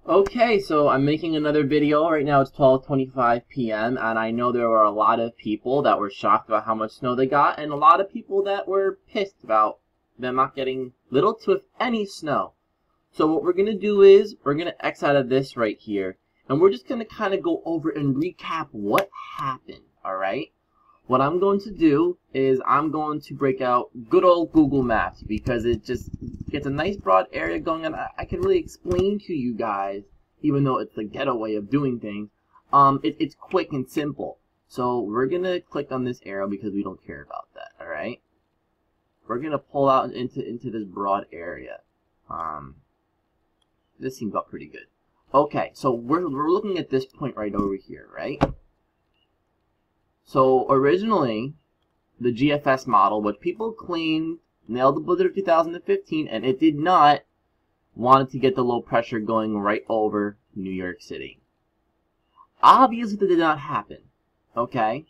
Okay, so I'm making another video. Right now it's 12:25 p.m. and I know there were a lot of people that were shocked about how much snow they got and a lot of people that were pissed about them not getting little to if any snow. So what we're going to do is we're going to X out of this right here and we're just going to kind of go over and recap what happened, all right? What I'm going to do is I'm going to break out good old Google Maps because it just gets a nice broad area going and I can really explain to you guys, even though it's the ghetto way of doing things, it's quick and simple. So we're going to click on this arrow because we don't care about that, alright? We're going to pull out into this broad area. This seems up pretty good. Okay, so we're looking at this point right over here, right? So originally, the GFS model, which people claimed nailed the blizzard of 2015, and it did not, wanted to get the low pressure going right over New York City. Obviously, that did not happen, okay?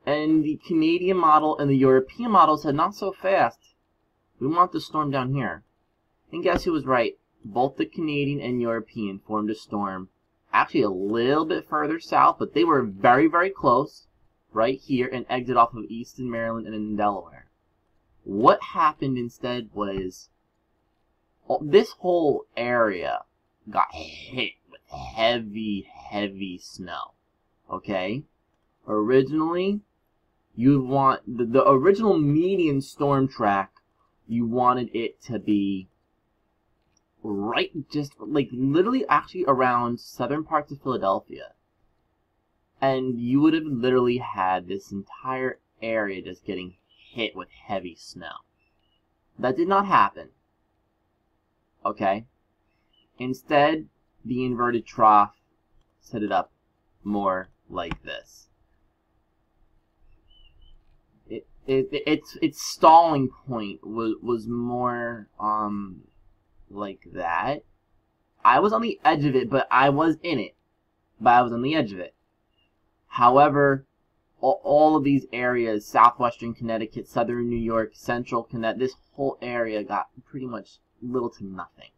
And the Canadian model and the European model said, not so fast. We want the storm down here. And guess who was right? Both the Canadian and European formed a storm actually a little bit further south, but they were very, very close right here and exit off of Easton, Maryland, and in Delaware. What happened instead was this whole area got hit with heavy, heavy snow. Okay? Originally, you want the original median storm track, you wanted it to be right, just like literally actually around southern parts of Philadelphia. And you would have literally had this entire area just getting hit with heavy snow. That did not happen. Okay? Instead, the inverted trough set it up more like this. Its stalling point was more like that. I was on the edge of it, but I was in it. But I was on the edge of it. However, all of these areas, southwestern Connecticut, southern New York, central Connecticut, this whole area got pretty much little to nothing.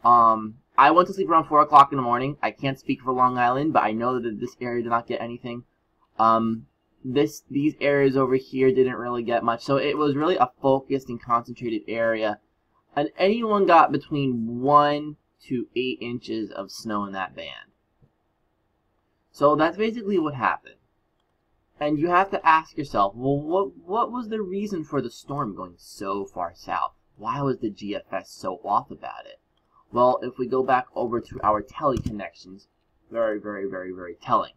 I went to sleep around 4 o'clock in the morning. I can't speak for Long Island, but I know that this area did not get anything. These areas over here didn't really get much. So it was really a focused and concentrated area. And anyone got between 1 to 8 inches of snow in that band. So that's basically what happened. And you have to ask yourself, well, what was the reason for the storm going so far south? Why was the GFS so off about it? Well, if we go back over to our teleconnections, very, very, very, very telling.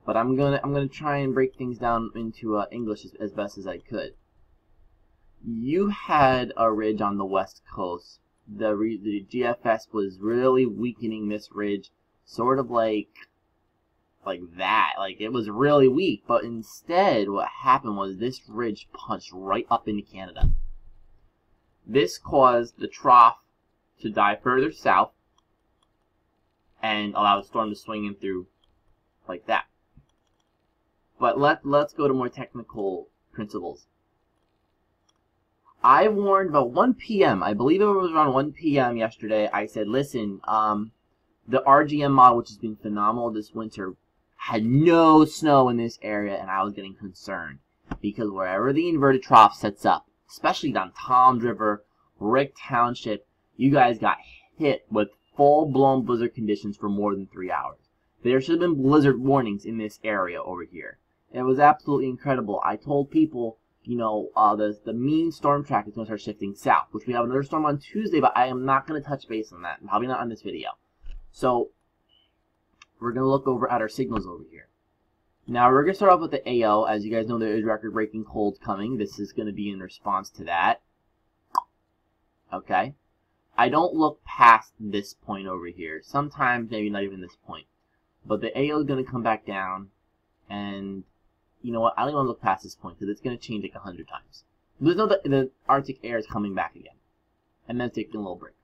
But I'm gonna try and break things down into English as best as I could. You had a ridge on the west coast. The GFS was really weakening this ridge, sort of like that. Like, it was really weak, but instead what happened was this ridge punched right up into Canada. This caused the trough to die further south and allow the storm to swing in through like that. But let's go to more technical principles. I warned about 1 p.m. I believe it was around 1 p.m. yesterday. I said, listen, the RGM model, which has been phenomenal this winter, had no snow in this area, and I was getting concerned. Because wherever the inverted trough sets up, especially down Toms River, Rick Township, you guys got hit with full-blown blizzard conditions for more than 3 hours. There should have been blizzard warnings in this area over here. It was absolutely incredible. I told people, you know, the mean storm track is going to start shifting south, which we have another storm on Tuesday, but I am not going to touch base on that. Probably not on this video. So, we're going to look over at our signals over here. Now, we're going to start off with the AO. As you guys know, there is record-breaking cold coming. This is going to be in response to that. Okay? I don't look past this point over here. Sometimes, maybe not even this point. But the AO is going to come back down, and you know what? I don't even want to look past this point because it's going to change like 100 times. There's no the Arctic air is coming back again, and then taking a little break.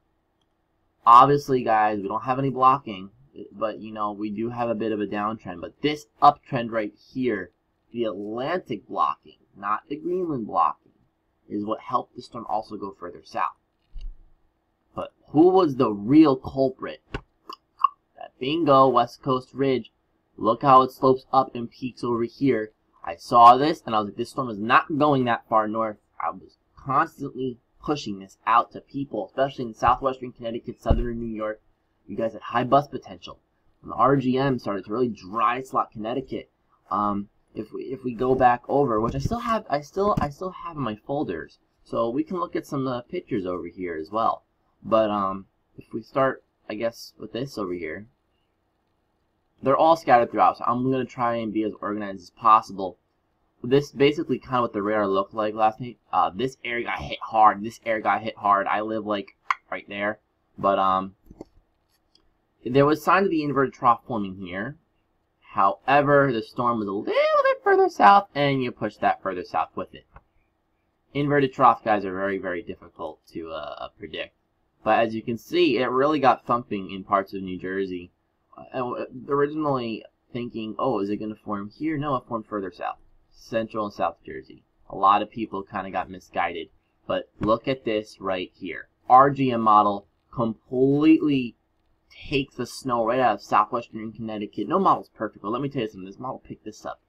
Obviously, guys, we don't have any blocking, but you know we do have a bit of a downtrend. But this uptrend right here, the Atlantic blocking, not the Greenland blocking, is what helped the storm also go further south. But who was the real culprit? That bingo, West Coast Ridge. Look how it slopes up and peaks over here. I saw this, and I was like, this storm is not going that far north. I was constantly pushing this out to people, especially in southwestern Connecticut, southern New York. You guys had high bust potential. When the RGM started to really dry slot Connecticut, if we go back over, which I still have in my folders, so we can look at some pictures over here as well. But if we start, I guess, with this over here, they're all scattered throughout. So I'm gonna try and be as organized as possible. This basically kind of what the radar looked like last night. This area got hit hard. This area got hit hard. I live like right there, but there was signs of the inverted trough forming here. However, the storm was a little bit further south, and you push that further south with it. Inverted trough, guys, are very, very difficult to predict. But as you can see, it really got thumping in parts of New Jersey. Originally thinking, oh, is it going to form here? No, it formed further south. Central and South Jersey. A lot of people kind of got misguided. But look at this right here. RGM model completely takes the snow right out of southwestern Connecticut. No model's perfect, but let me tell you something. This model picked this up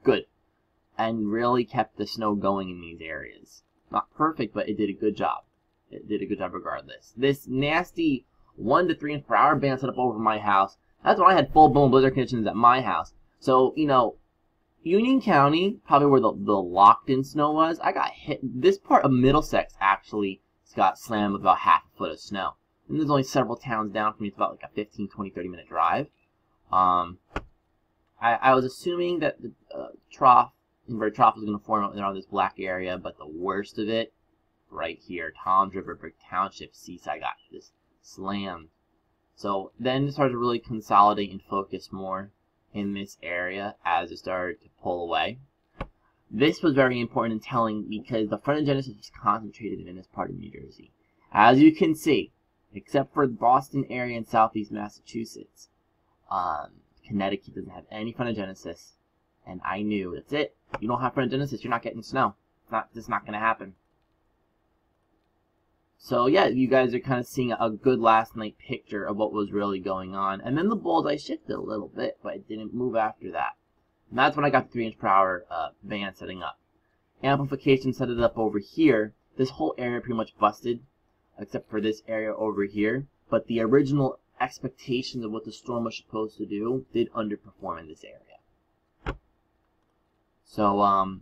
good and really kept the snow going in these areas. Not perfect, but it did a good job. It did a good job regardless. This nasty 1 to 3 inch per hour band set up over my house. That's when I had full-blown blizzard conditions at my house. So, you know, Union County, probably where the locked-in snow was, I got hit. This part of Middlesex actually got slammed with about half a foot of snow. And there's only several towns down from me. It's about like a 15, 20, 30-minute drive. I was assuming that the inverted trough was going to form around this black area, but the worst of it, right here, Toms River, Brick Township, Seaside, got this slammed. So then it started to really consolidate and focus more in this area as it started to pull away. This was very important in telling because the frontogenesis was concentrated in this part of New Jersey. As you can see, except for the Boston area and southeast Massachusetts, Connecticut doesn't have any frontogenesis. And I knew, that's it. If you don't have frontogenesis, you're not getting snow. It's not going to happen. So yeah, you guys are kind of seeing a good last night picture of what was really going on. And then the bullseye shifted a little bit, but it didn't move after that. And that's when I got the 3 inch per hour band setting up. Amplification set it up over here. This whole area pretty much busted, except for this area over here. But the original expectations of what the storm was supposed to do did underperform in this area. So,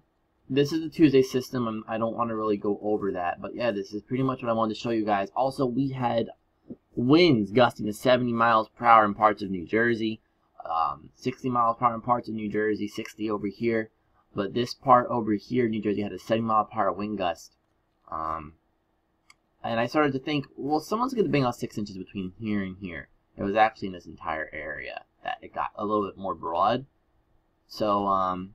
this is the Tuesday system, and I don't want to really go over that. But yeah, this is pretty much what I wanted to show you guys. Also, we had winds gusting to 70 miles per hour in parts of New Jersey, 60 miles per hour in parts of New Jersey, 60 over here. But this part over here, New Jersey, had a 70 mile per hour wind gust. And I started to think, well, someone's going to bang out 6 inches between here and here. It was actually in this entire area that it got a little bit more broad. So,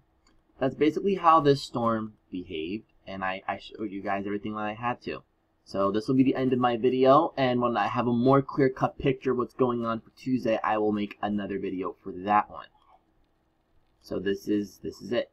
that's basically how this storm behaved, and I showed you guys everything that I had to. So this will be the end of my video, and when I have a more clear-cut picture of what's going on for Tuesday, I will make another video for that one. So this is it.